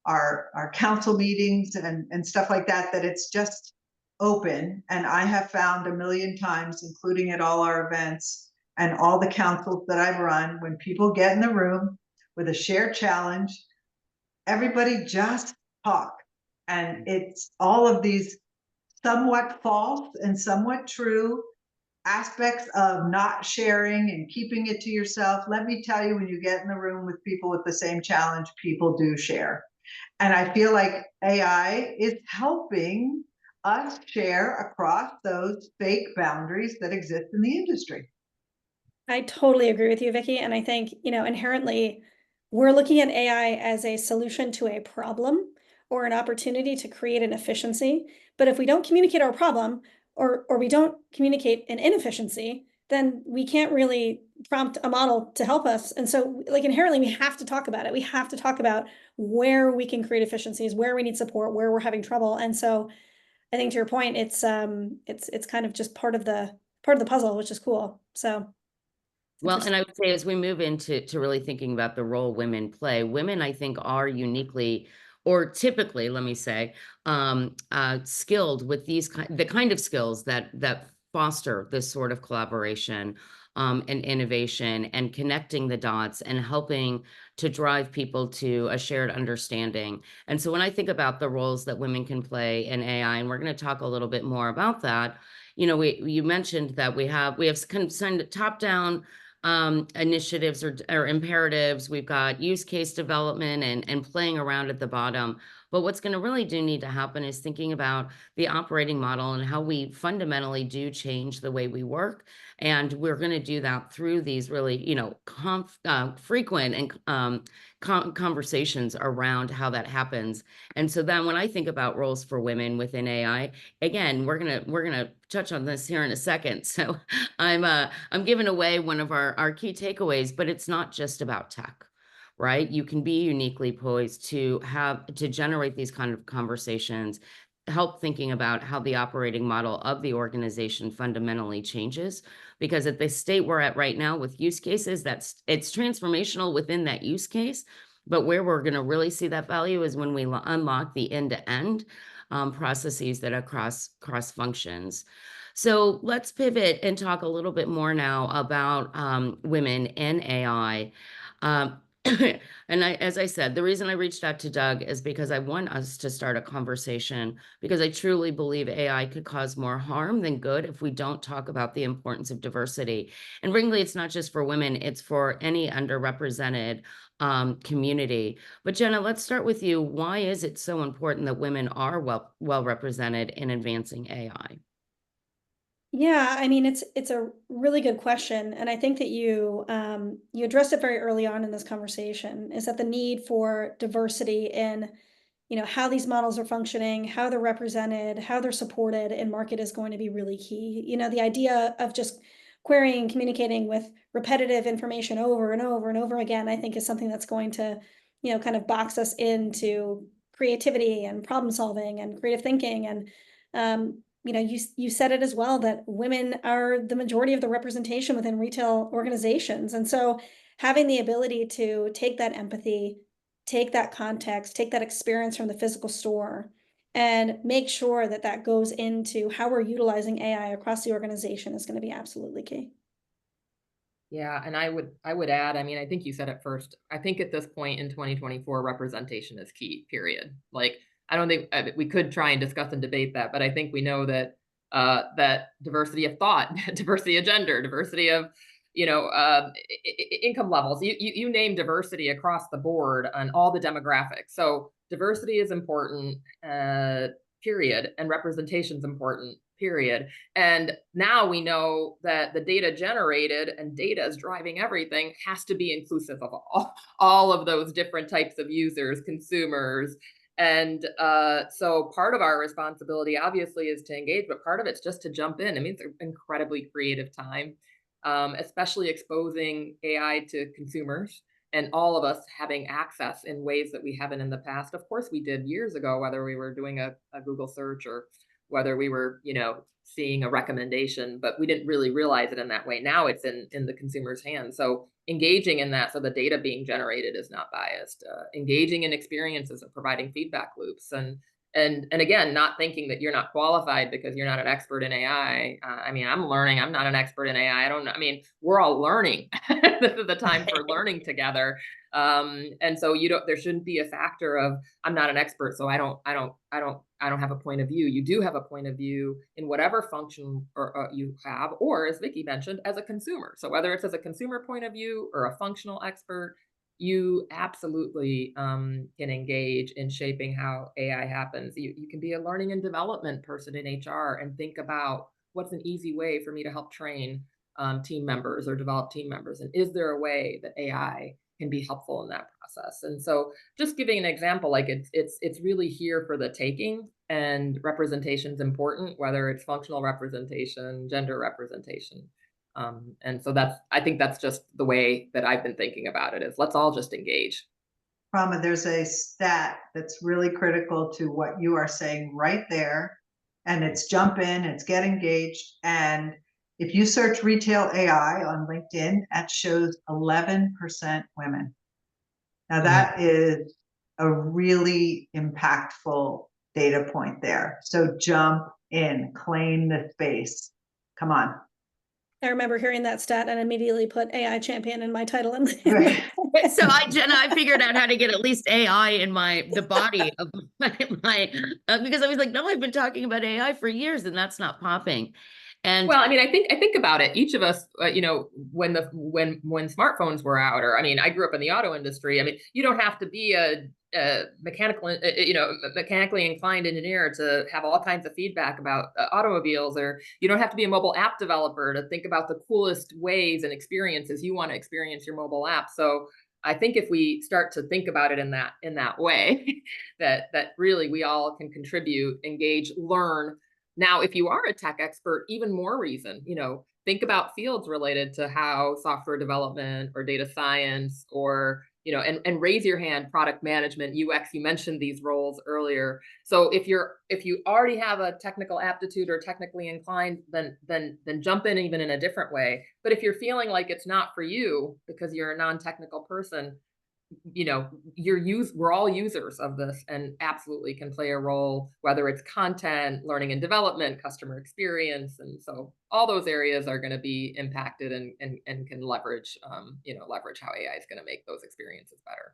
our council meetings and stuff like that, that it's just open. And I have found a million times, including at all our events and all the councils that I've run, when people get in the room with a shared challenge, everybody just talk. And it's all of these somewhat false and somewhat true aspects of not sharing and keeping it to yourself. Let me tell you, when you get in the room with people with the same challenge, people do share. And I feel like AI is helping us share across those fake boundaries that exist in the industry. I totally agree with you, Vicki. And I think, inherently, we're looking at AI as a solution to a problem or an opportunity to create an efficiency. But if we don't communicate our problem, or we don't communicate an inefficiency, then we can't really prompt a model to help us. And so, like, inherently, we have to talk about it. We have to talk about where we can create efficiencies, where we need support, where we're having trouble. And so I think, to your point, it's kind of just part of the puzzle, which is cool. So Well, and I would say as we move into really thinking about the role women play, women, I think, are uniquely, or typically, let me say, skilled with the kind of skills that foster this sort of collaboration and innovation and connecting the dots and helping to drive people to a shared understanding. And so when I think about the roles that women can play in AI, and we're going to talk a little bit more about that, you mentioned that we have kind of signed top-down initiatives or imperatives. We've got use case development and playing around at the bottom. But what's going to really need to happen is thinking about the operating model and how we fundamentally do change the way we work. And we're going to do that through these really, frequent and conversations around how that happens. And so then when I think about roles for women within AI, again, we're gonna touch on this here in a second. So I'm giving away one of our key takeaways, but it's not just about tech, right? You can be uniquely poised to generate these kind of conversations, help thinking about how the operating model of the organization fundamentally changes. Because at the state we're at right now with use cases, it's transformational within that use case. But where we're going to really see that value is when we unlock the end-to-end processes that are cross functions. So let's pivot and talk a little bit more now about women in AI. And as I said, the reason I reached out to Doug is because I want us to start a conversation, because I truly believe AI could cause more harm than good if we don't talk about the importance of diversity. And frankly, it's not just for women, it's for any underrepresented community. But Jenna, let's start with you. Why is it so important that women are well represented in advancing AI? Yeah, I mean, it's a really good question. And I think that you addressed it very early on in this conversation, is that the need for diversity in, how these models are functioning, how they're represented, how they're supported in market is going to be really key. The idea of just querying, communicating with repetitive information over and over and over again, I think is something that's going to kind of box us into creativity and problem solving and creative thinking. And, you said it as well, that women are the majority of the representation within retail organizations. And so having the ability to take that empathy, take that context, take that experience from the physical store, and make sure that that goes into how we're utilizing AI across the organization is going to be absolutely key. Yeah, and I would add, I mean, I think you said it first. I think at this point in 2024, representation is key, period. Like, I don't think we could try and discuss and debate that, but I think we know that that diversity of thought, diversity of gender, diversity of, income levels. You name diversity across the board on all the demographics. So diversity is important, period, and representation is important, period. And now we know that the data generated, and data is driving everything, has to be inclusive of all of those different types of users, consumers. And so part of our responsibility, obviously, is to engage, but part of it's just to jump in. I mean, it's an incredibly creative time, especially exposing AI to consumers and all of us having access in ways that we haven't in the past. Of course, we did years ago, whether we were doing a Google search or whether we were, seeing a recommendation, but we didn't really realize it in that way. Now it's in the consumer's hands. So engaging in that, so the data being generated is not biased, engaging in experiences and providing feedback loops, and again, not thinking that you're not qualified because you're not an expert in AI. I mean, I'm learning. I'm not an expert in AI. I don't know. I mean, we're all learning. This is the time for learning together. And so there shouldn't be a factor of, I'm not an expert, so I don't have a point of view. You do have a point of view in whatever function you have, or as Vicki mentioned, as a consumer. So whether it's as a consumer point of view or a functional expert, you absolutely can engage in shaping how AI happens. You can be a learning and development person in HR and think about, what's an easy way for me to help train team members or develop team members? And is there a way that AI can be helpful in that process? And so just giving an example, like it's really here for the taking, and representation is important, whether it's functional representation, gender representation. And so I think that's just the way that I've been thinking about it, is let's all just engage. Prama, there's a stat that's really critical to what you are saying right there. And it's jump in, it's get engaged. And if you search retail AI on LinkedIn, that shows 11% women. Now that is a really impactful data point there. So jump in, claim the space. Come on. I remember hearing that stat and immediately put AI champion in my title. So Jenna, I figured out how to get at least AI in the body of my because I was like, no, I've been talking about AI for years and that's not popping. And well, I mean, I think about it. Each of us, when smartphones were out, or I mean, I grew up in the auto industry. I mean, you don't have to be a mechanically inclined engineer to have all kinds of feedback about automobiles, or you don't have to be a mobile app developer to think about the coolest ways and experiences you want to experience your mobile app. So I think if we start to think about it in that way, that really we all can contribute, engage, learn. Now, if you are a tech expert, even more reason, think about fields related to how software development or data science, or, and raise your hand, product management, UX, you mentioned these roles earlier. So if you already have a technical aptitude or technically inclined, then jump in even in a different way. But if you're feeling like it's not for you because you're a non-technical person, we're all users of this and absolutely can play a role, whether it's content, learning and development, customer experience. And so all those areas are going to be impacted and can leverage how AI is going to make those experiences better.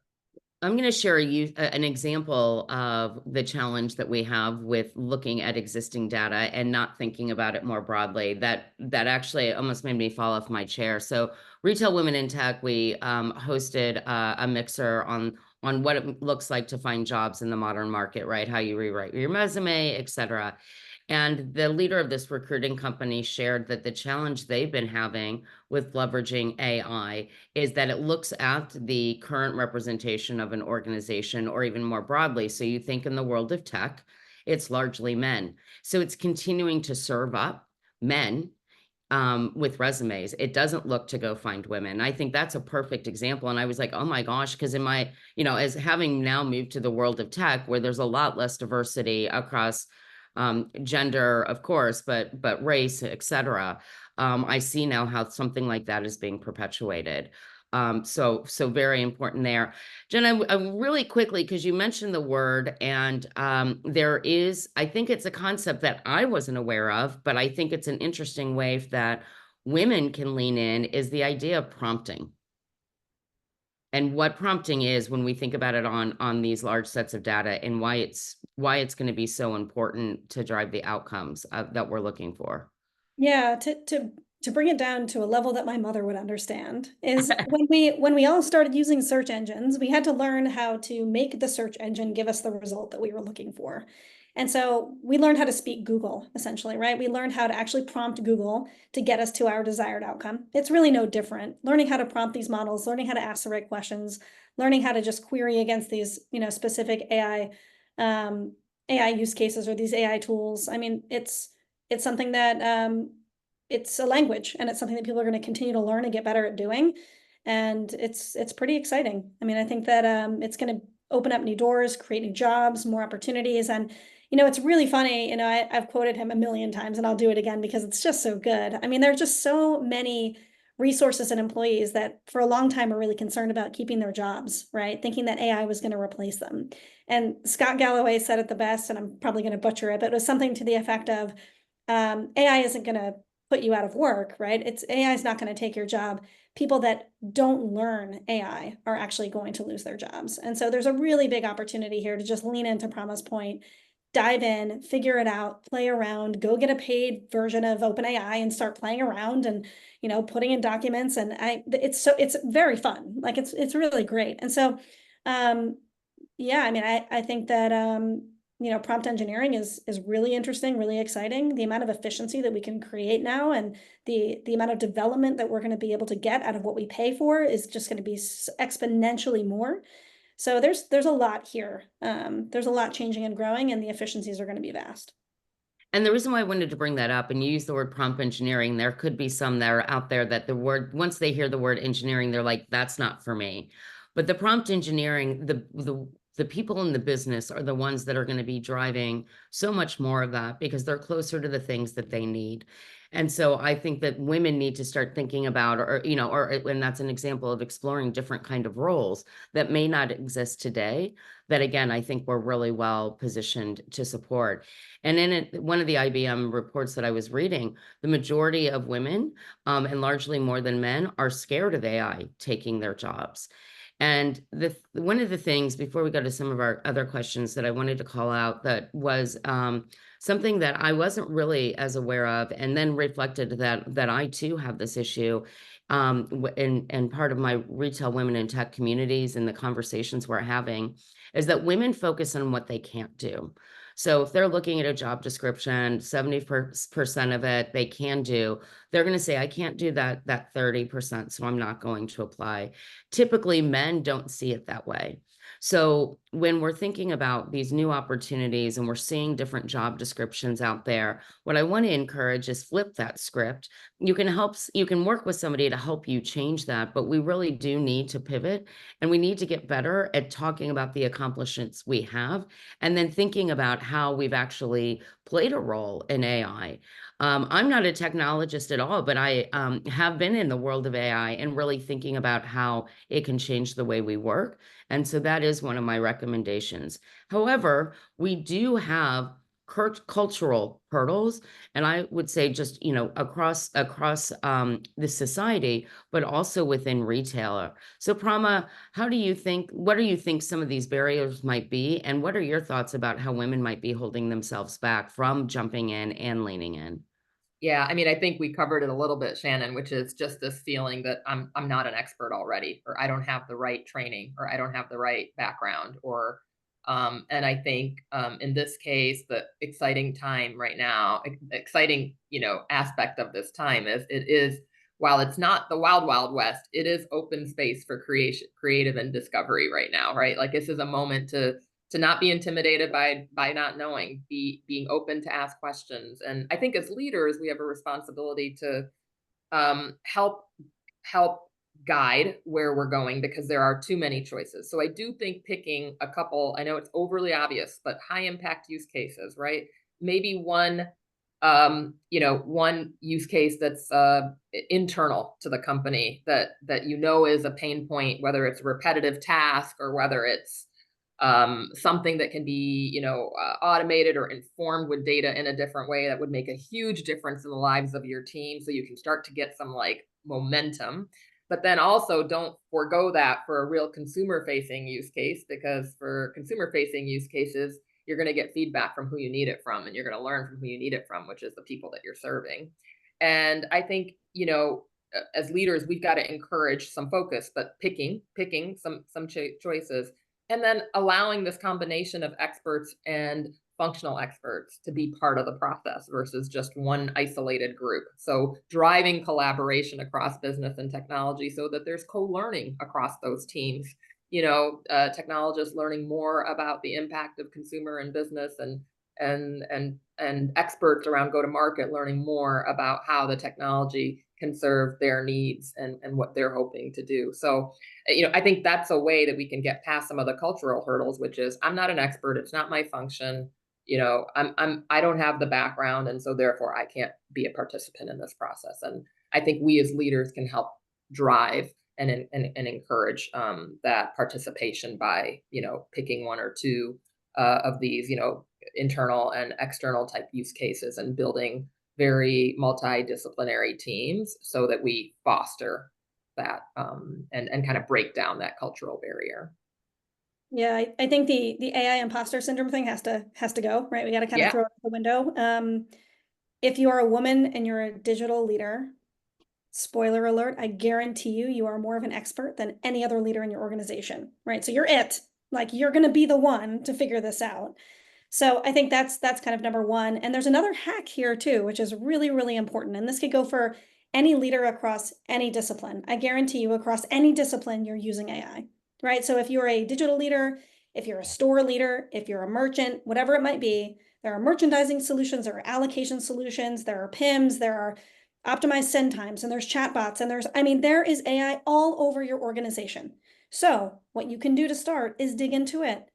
I'm going to share an example of the challenge that we have with looking at existing data and not thinking about it more broadly. That actually almost made me fall off my chair. So Retail Women in Tech, we hosted a mixer on what it looks like to find jobs in the modern market, right? How you rewrite your resume, et cetera. And the leader of this recruiting company shared that the challenge they've been having with leveraging AI is that it looks at the current representation of an organization, or even more broadly. So you think in the world of tech, it's largely men. So it's continuing to serve up men with resumes. It doesn't look to go find women. I think that's a perfect example. And I was like, oh my gosh, because in my, as having now moved to the world of tech, where there's a lot less diversity across gender, of course, but race, et cetera. I see now how something like that is being perpetuated. So very important there. Jenna, really quickly, because you mentioned the word, and there is, I think it's a concept that I wasn't aware of, but I think it's an interesting way that women can lean in, is the idea of prompting. And what prompting is when we think about it on these large sets of data, and why it's going to be so important to drive the outcomes that we're looking for. Yeah, to bring it down to a level that my mother would understand is when we all started using search engines, we had to learn how to make the search engine give us the result that we were looking for. And so we learned how to speak Google, essentially, right? We learned how to actually prompt Google to get us to our desired outcome. It's really no different. Learning how to prompt these models, learning how to ask the right questions, learning how to just query against these, specific AI use cases or these AI tools. I mean, it's something that it's a language, and it's something that people are going to continue to learn and get better at doing. And it's pretty exciting. I mean, I think that it's going to open up new doors, create new jobs, more opportunities. And, it's really funny, I've quoted him a million times, and I'll do it again because it's just so good. I mean, there are just so many resources and employees that for a long time are really concerned about keeping their jobs, right? Thinking that AI was going to replace them. And Scott Galloway said it the best, and I'm probably going to butcher it, but it was something to the effect of, AI isn't going to put you out of work, right? AI is not going to take your job. People that don't learn AI are actually going to lose their jobs. And so there's a really big opportunity here to just lean into Prama's point, dive in, figure it out, play around, go get a paid version of OpenAI and start playing around and, putting in documents. And it's very fun. Like it's really great. And so, yeah, I mean, I think that, prompt engineering is really interesting, really exciting. The amount of efficiency that we can create now, and the amount of development that we're going to be able to get out of what we pay for is just going to be exponentially more. So there's a lot here. There's a lot changing and growing, and the efficiencies are going to be vast. And the reason why I wanted to bring that up, and you use the word prompt engineering, there could be some that are out there that once they hear the word engineering, they're like, that's not for me. But the prompt engineering, the people in the business are the ones that are going to be driving so much more of that, because they're closer to the things that they need. And so I think that women need to start thinking about, and that's an example of exploring different kind of roles that may not exist today, that again, I think we're really well positioned to support. And in one of the IBM reports that I was reading, the majority of women, and largely more than men, are scared of AI taking their jobs. And one of the things, before we go to some of our other questions, that I wanted to call out, that was something that I wasn't really as aware of, and then reflected that I too have this issue, and part of my retail women in tech communities and the conversations we're having, is that women focus on what they can't do. So if they're looking at a job description, 70% of it they can do, they're going to say, I can't do that 30%, so I'm not going to apply. Typically, men don't see it that way. So when we're thinking about these new opportunities and we're seeing different job descriptions out there, what I want to encourage is flip that script. You can work with somebody to help you change that, but we really do need to pivot, and we need to get better at talking about the accomplishments we have, and then thinking about how we've actually played a role in AI. I'm not a technologist at all, but I have been in the world of AI and really thinking about how it can change the way we work. And so that is one of my recommendations. However, we do have cultural hurdles, and I would say just, across the society, but also within retailer. So Prama, what do you think some of these barriers might be, and what are your thoughts about how women might be holding themselves back from jumping in and leaning in? Yeah, I mean, I think we covered it a little bit, Shannon, which is just this feeling that I'm not an expert already, or I don't have the right training, or I don't have the right background, or and I think in this case, the exciting time right now, exciting, aspect of this time is it is, while it's not the wild, wild west, it is open space for creative and discovery right now, right? Like this is a moment to to not be intimidated by not knowing, being open to ask questions. And I think as leaders, we have a responsibility to help guide where we're going, because there are too many choices. So I do think picking a couple, I know it's overly obvious, but high impact use cases, right? Maybe one, one use case that's internal to the company that is a pain point, whether it's a repetitive task or whether it's something that can be, automated or informed with data in a different way that would make a huge difference in the lives of your team. So you can start to get some like momentum, but then also don't forego that for a real consumer facing use case, because for consumer facing use cases, you're going to get feedback from who you need it from, and you're going to learn from who you need it from, which is the people that you're serving. And I think, as leaders, we've got to encourage some focus, but picking some choices, and then allowing this combination of experts and functional experts to be part of the process versus just one isolated group. So driving collaboration across business and technology so that there's co-learning across those teams. Technologists learning more about the impact of consumer and business, and experts around go-to-market learning more about how the technology can serve their needs and what they're hoping to do. So, I think that's a way that we can get past some of the cultural hurdles, which is, I'm not an expert, it's not my function. I don't have the background, and so therefore I can't be a participant in this process. And I think we as leaders can help drive and encourage that participation by, picking one or two of these, internal and external type use cases, and building very multidisciplinary teams so that we foster that and kind of break down that cultural barrier. Yeah, I think the AI imposter syndrome thing has to go, right? We got to kind of throw it out the window. If you are a woman and you're a digital leader, spoiler alert, I guarantee you are more of an expert than any other leader in your organization, right? So you're you're going to be the one to figure this out. So I think that's kind of number one. And there's another hack here too, which is really, really important. And this could go for any leader across any discipline. I guarantee you across any discipline, you're using AI, right? So if you're a digital leader, if you're a store leader, if you're a merchant, whatever it might be, there are merchandising solutions, there are allocation solutions, there are PIMs, there are optimized send times, and there's chatbots, and there is AI all over your organization. So what you can do to start is dig into it.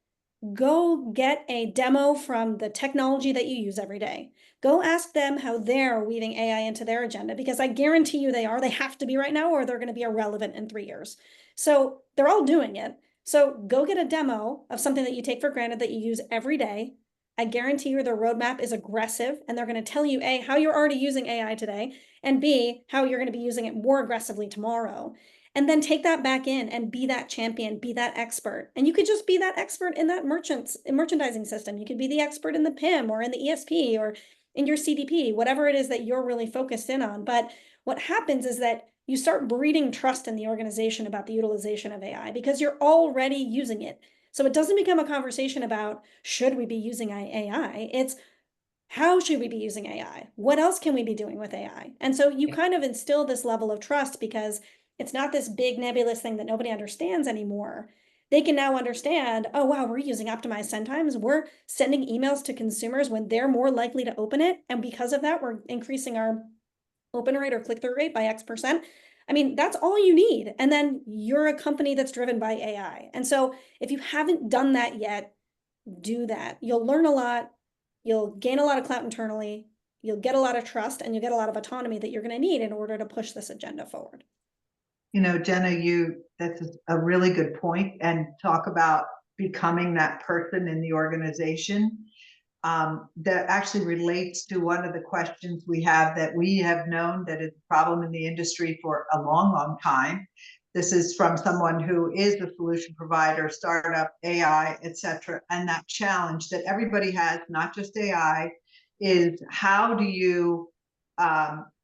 Go get a demo from the technology that you use every day. Go ask them how they're weaving AI into their agenda, because I guarantee you they are. They have to be right now, or they're going to be irrelevant in 3 years. So they're all doing it. So go get a demo of something that you take for granted that you use every day. I guarantee you their roadmap is aggressive, and they're going to tell you, A, how you're already using AI today, and B, how you're going to be using it more aggressively tomorrow. And then take that back in and be that champion, be that expert. And you could just be that expert in that merchandising system. You could be the expert in the PIM or in the ESP or in your CDP, whatever it is that you're really focused in on. But what happens is that you start breeding trust in the organization about the utilization of AI because you're already using it. So it doesn't become a conversation about, should we be using AI? It's, how should we be using AI? What else can we be doing with AI? And so you kind of instill this level of trust, because it's not this big nebulous thing that nobody understands anymore. They can now understand, oh, wow, we're using optimized send times. We're sending emails to consumers when they're more likely to open it. And because of that, we're increasing our open rate or click-through rate by X%. I mean, that's all you need. And then you're a company that's driven by AI. And so if you haven't done that yet, do that. You'll learn a lot. You'll gain a lot of clout internally. You'll get a lot of trust, and you'll get a lot of autonomy that you're going to need in order to push this agenda forward. Jenna, that's a really good point. And talk about becoming that person in the organization. That actually relates to one of the questions we have known that is a problem in the industry for a long, long time. This is from someone who is a solution provider, startup, AI, etc. And that challenge that everybody has, not just AI, is how do you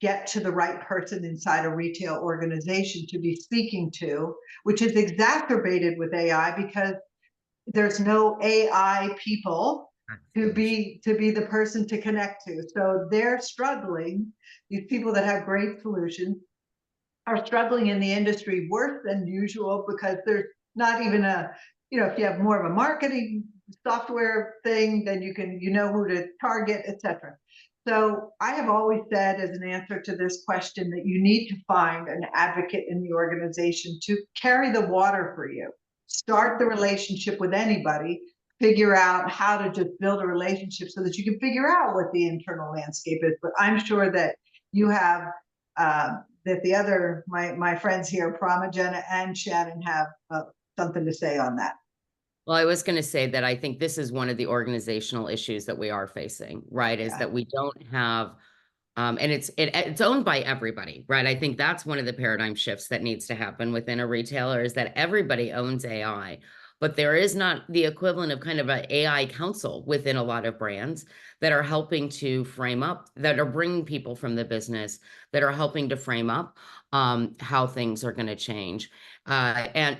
get to the right person inside a retail organization to be speaking to, which is exacerbated with AI because there's no AI people to be the person to connect to. So they're struggling. These people that have great solutions are struggling in the industry worse than usual because there's not even if you have more of a marketing software thing, then you know who to target, etc. So I have always said, as an answer to this question, that you need to find an advocate in the organization to carry the water for you. Start the relationship with anybody, figure out how to just build a relationship so that you can figure out what the internal landscape is. But I'm sure that you have, that the other, my friends here, Prama, Jenna, and Shannon have something to say on that. Well, I was going to say that I think this is one of the organizational issues that we are facing, right? Is that we don't have, and it's owned by everybody, right? I think that's one of the paradigm shifts that needs to happen within a retailer, is that everybody owns AI, but there is not the equivalent of kind of an AI council within a lot of brands that are helping to frame up, that are bringing people from the business, that are helping to frame up how things are going to change. And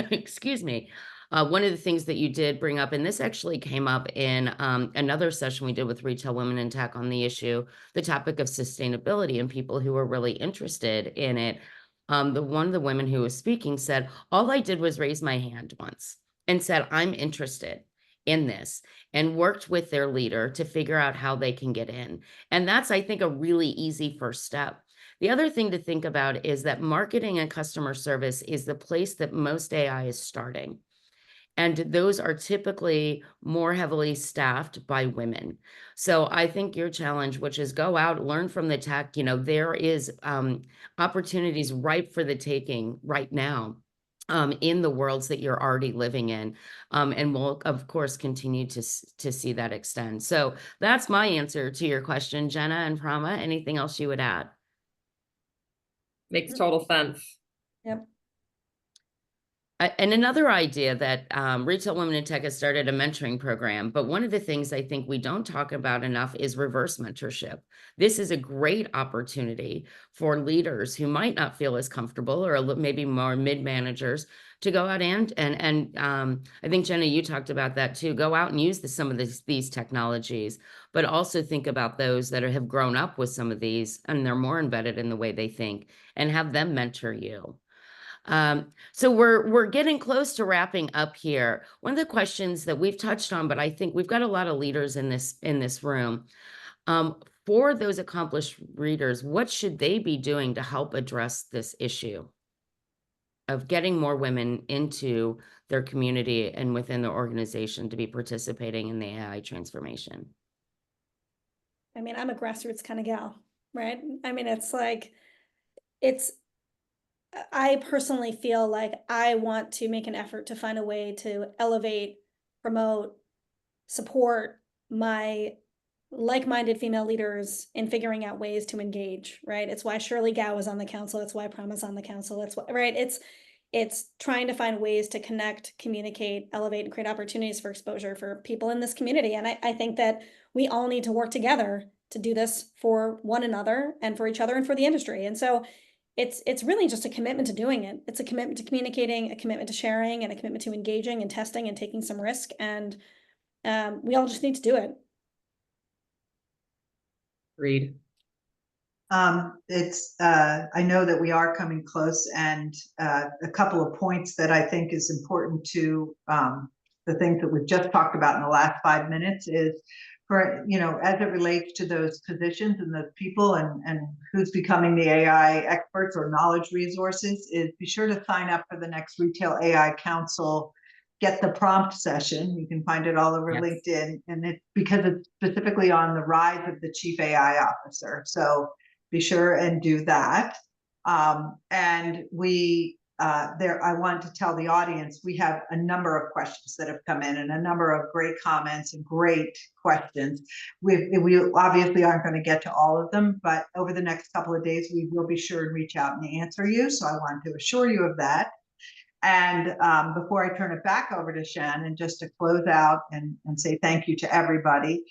excuse me. One of the things that you did bring up, and this actually came up in another session we did with Retail Women in Tech on the issue, the topic of sustainability, and people who were really interested in it. One of the women who was speaking said, all I did was raise my hand once and said, I'm interested in this, and worked with their leader to figure out how they can get in. And that's, I think, a really easy first step. The other thing to think about is that marketing and customer service is the place that most AI is starting. And those are typically more heavily staffed by women. So I think your challenge, which is go out, learn from the tech, there is opportunities ripe for the taking right now in the worlds that you're already living in. And we'll, of course, continue to see that extend. So that's my answer to your question, Jenna and Prama. Anything else you would add? Makes total sense. Yep. And another idea that Retail Women in Tech has started a mentoring program, but one of the things I think we don't talk about enough is reverse mentorship. This is a great opportunity for leaders who might not feel as comfortable, or maybe more mid-managers, to go out and I think, Jenna, you talked about that too. Go out and use some of these technologies, but also think about those that have grown up with some of these and they're more embedded in the way they think, and have them mentor you. So we're getting close to wrapping up here. One of the questions that we've touched on, but I think we've got a lot of leaders in this room. For those accomplished leaders, what should they be doing to help address this issue of getting more women into their community and within their organization to be participating in the AI transformation? I mean, I'm a grassroots kind of gal, right? I mean, I personally feel like I want to make an effort to find a way to elevate, promote, support my like-minded female leaders in figuring out ways to engage, right? It's why Shirley Gow is on the council. It's why Prama's on the council. It's why, right? It's trying to find ways to connect, communicate, elevate, and create opportunities for exposure for people in this community. And I think that we all need to work together to do this for one another and for each other and for the industry. And so it's really just a commitment to doing it. It's a commitment to communicating, a commitment to sharing, and a commitment to engaging and testing and taking some risk. And we all just need to do it. Agreed. I know that we are coming close, and a couple of points that I think is important to the things that we've just talked about in the last 5 minutes is, for, as it relates to those positions and those people and who's becoming the AI experts or knowledge resources, is be sure to sign up for the next Retail AI Council. Get the prompt session. You can find it all over LinkedIn, and it's because it's specifically on the rise of the Chief AI Officer. So be sure and do that. And I want to tell the audience, we have a number of questions that have come in and a number of great comments and great questions. We obviously aren't going to get to all of them, but over the next couple of days, we will be sure and reach out and answer you. So I want to assure you of that. And before I turn it back over to Shannon, just to close out and say thank you to everybody,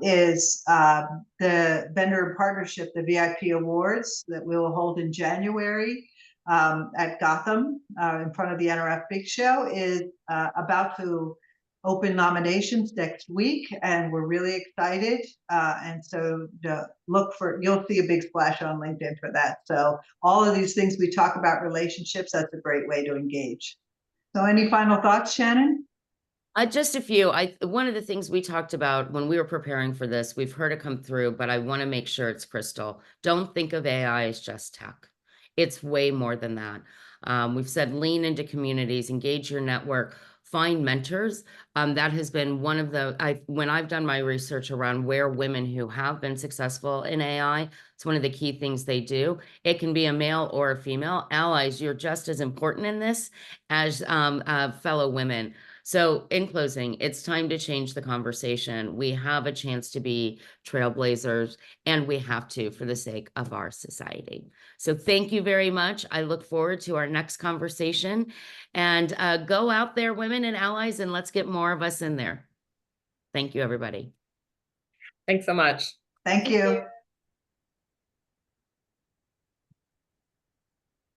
is the vendor partnership, the VIP Awards that we will hold in January at Gotham in front of the NRF Big Show is about to open nominations next week, and we're really excited. And so you'll see a big splash on LinkedIn for that. So all of these things we talk about relationships, that's a great way to engage. So any final thoughts, Shannon? Just a few. One of the things we talked about when we were preparing for this, we've heard it come through, but I want to make sure it's crystal. Don't think of AI as just tech. It's way more than that. We've said lean into communities, engage your network, find mentors. That has been one of when I've done my research around where women who have been successful in AI, it's one of the key things they do. It can be a male or a female. Allies, you're just as important in this as fellow women. So in closing, it's time to change the conversation. We have a chance to be trailblazers, and we have to for the sake of our society. So thank you very much. I look forward to our next conversation, and go out there, women and allies, and let's get more of us in there. Thank you, everybody. Thanks so much. Thank you.